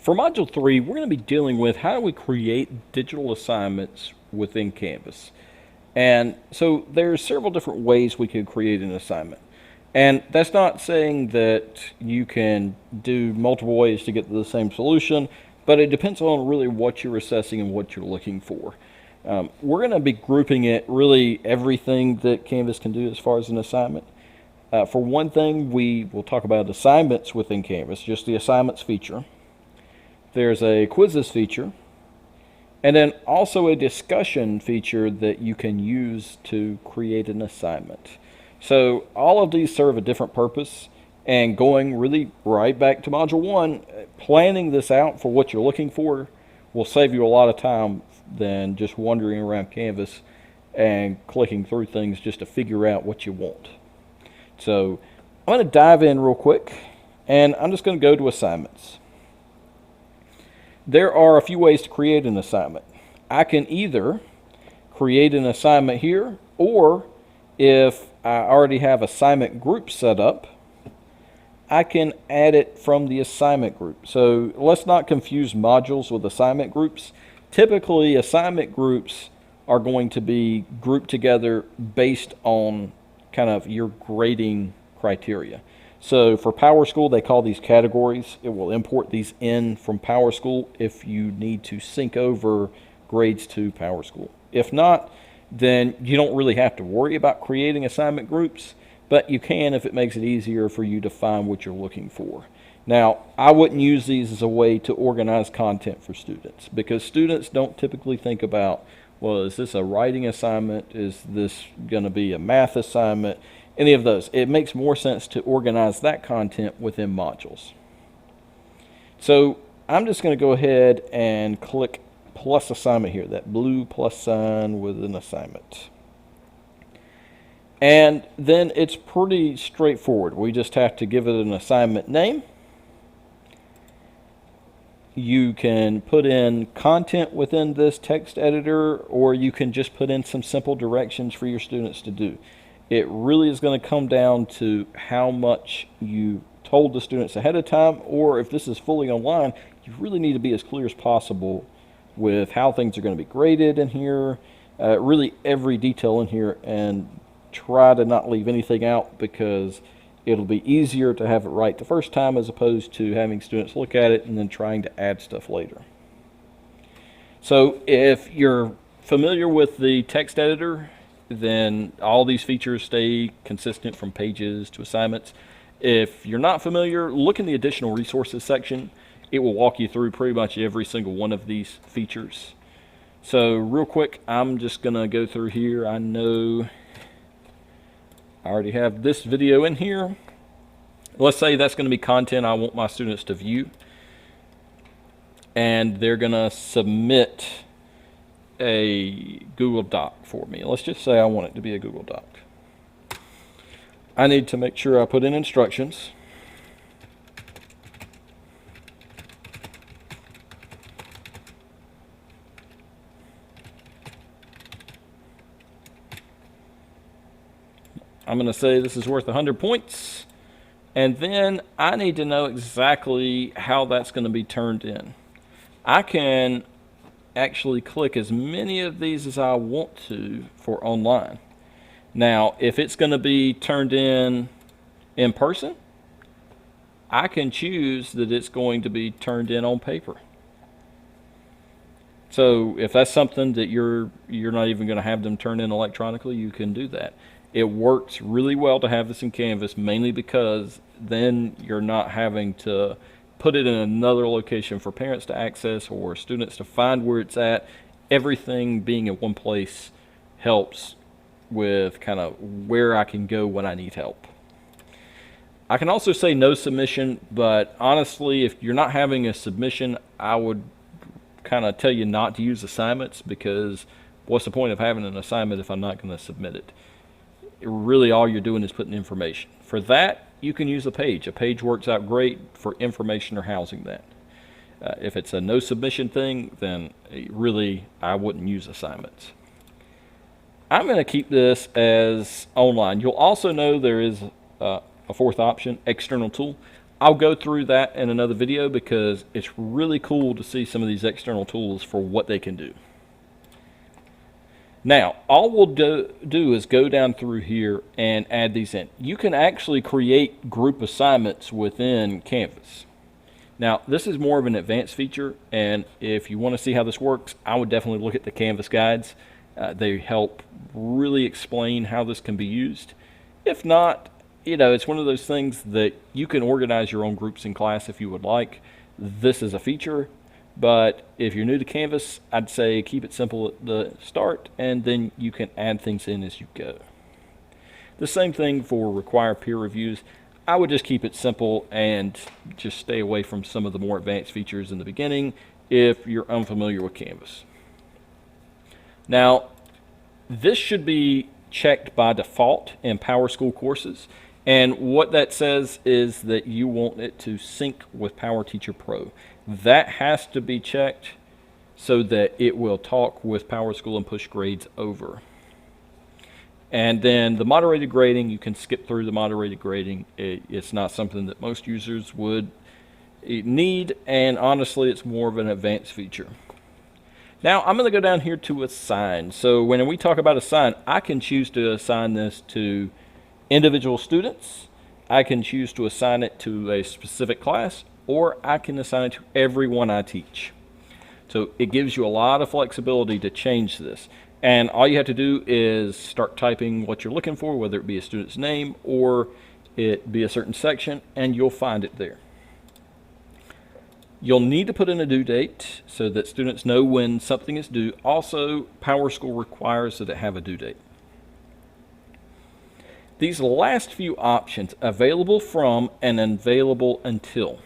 For Module 3, we're going to be dealing with how do we create digital assignments within Canvas. And so there's several different ways we could create an assignment. And that's not saying that you can do multiple ways to get to the same solution, but it depends on really what you're assessing and what you're looking for. We're going to be grouping it really everything that Canvas can do as far as an assignment. For one thing, we will talk about assignments within Canvas, just the assignments feature. There's a quizzes feature, and then also a discussion feature that you can use to create an assignment. So all of these serve a different purpose, and going really right back to Module 1, planning this out for what you're looking for will save you a lot of time than just wandering around Canvas and clicking through things just to figure out what you want. So I'm going to dive in real quick, and I'm just going to go to assignments. There are a few ways to create an assignment. I can either create an assignment here, or if I already have assignment groups set up, I can add it from the assignment group. So let's not confuse modules with assignment groups. Typically, assignment groups are going to be grouped together based on kind of your grading criteria. So for PowerSchool, they call these categories. It will import these in from PowerSchool if you need to sync over grades to PowerSchool. If not, then you don't really have to worry about creating assignment groups, but you can if it makes it easier for you to find what you're looking for. Now, I wouldn't use these as a way to organize content for students because students don't typically think about, well, is this a writing assignment? Is this going to be a math assignment? Any of those. It makes more sense to organize that content within modules. So I'm just going to go ahead and click plus assignment here, that blue plus sign with an assignment. And then it's pretty straightforward. We just have to give it an assignment name. You can put in content within this text editor, or you can just put in some simple directions for your students to do. It really is going to come down to how much you told the students ahead of time, or if this is fully online, you really need to be as clear as possible with how things are going to be graded in here, really every detail in here, and try to not leave anything out because it'll be easier to have it right the first time as opposed to having students look at it and then trying to add stuff later. So if you're familiar with the text editor, then all these features stay consistent from pages to assignments. If you're not familiar, look in the additional resources section. It will walk you through pretty much every single one of these features. So real quick, I'm just gonna go through here. I know I already have this video in here. Let's say that's gonna be content I want my students to view. And they're gonna submit a Google Doc for me. Let's just say I want it to be a Google Doc. I need to make sure I put in instructions. I'm going to say this is worth 100 points. And then I need to know exactly how that's going to be turned in. I can actually click as many of these as I want to for online. Now, if it's going to be turned in person, I can choose that it's going to be turned in on paper. So if that's something that you're not even going to have them turn in electronically, you can do that. It works really well to have this in Canvas, mainly because then you're not having to put it in another location for parents to access or students to find where it's at. Everything being in one place helps with kind of where I can go when I need help. I can also say no submission, but honestly, if you're not having a submission, I would kind of tell you not to use assignments because what's the point of having an assignment if I'm not going to submit it? Really all you're doing is putting information. For that, you can use a page. A page works out great for information or housing that. If it's a no submission thing, then really I wouldn't use assignments. I'm going to keep this as online. You'll also know there is a fourth option, external tool. I'll go through that in another video because it's really cool to see some of these external tools for what they can do. Now, all we'll do is go down through here and add these in. You can actually create group assignments within Canvas. Now, this is more of an advanced feature, and if you want to see how this works, I would definitely look at the Canvas guides. They help really explain how this can be used. If not, it's one of those things that you can organize your own groups in class if you would like. This is a feature, but if you're new to Canvas, I'd say keep it simple at the start, and then you can add things in as you go. The same thing for require peer reviews. I would just keep it simple and just stay away from some of the more advanced features in the beginning if you're unfamiliar with Canvas. Now, this should be checked by default in PowerSchool courses, and what that says is that you want it to sync with PowerTeacher Pro. That has to be checked so that it will talk with PowerSchool and push grades over. And then the moderated grading, you can skip through the moderated grading. It's not something that most users would need, and honestly, it's more of an advanced feature. Now, I'm going to go down here to assign. So when we talk about assign, I can choose to assign this to individual students. I can choose to assign it to a specific class, or I can assign it to everyone I teach. So it gives you a lot of flexibility to change this. And all you have to do is start typing what you're looking for, whether it be a student's name or it be a certain section, and you'll find it there. You'll need to put in a due date so that students know when something is due. Also, PowerSchool requires that it have a due date. These last few options, available from and available until,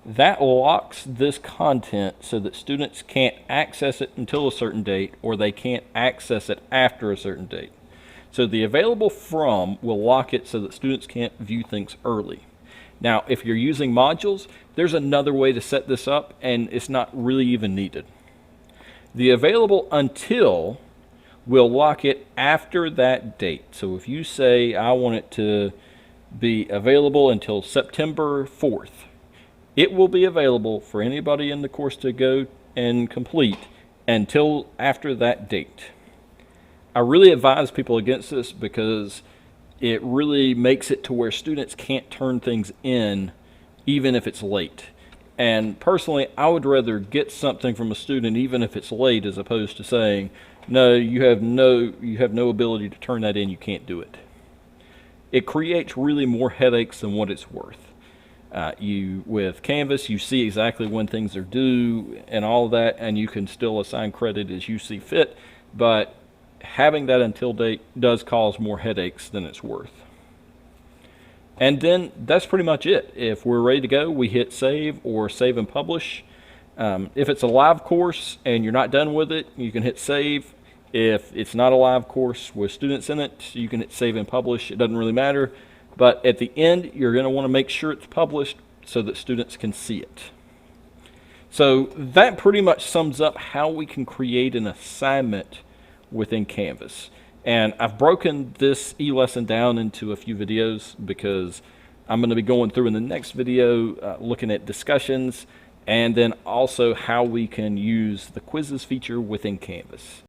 that locks this content so that students can't access it until a certain date, or they can't access it after a certain date. So the available from will lock it so that students can't view things early. Now, if you're using modules, there's another way to set this up, and it's not really even needed. The available until will lock it after that date. So if you say, I want it to be available until September 4th, it will be available for anybody in the course to go and complete until after that date. I really advise people against this because it really makes it to where students can't turn things in even if it's late. And personally, I would rather get something from a student even if it's late, as opposed to saying, no, you have no ability to turn that in, you can't do it. It creates really more headaches than what it's worth. With Canvas, you see exactly when things are due and all of that, and you can still assign credit as you see fit, but having that until date does cause more headaches than it's worth. And then that's pretty much it. If we're ready to go, we hit save or save and publish. If it's a live course and you're not done with it, you can hit save. If it's not a live course with students in it, you can hit save and publish. It doesn't really matter. But at the end, you're going to want to make sure it's published so that students can see it. So that pretty much sums up how we can create an assignment within Canvas. And I've broken this e-lesson down into a few videos because I'm going to be going through in the next video looking at discussions, and then also how we can use the quizzes feature within Canvas.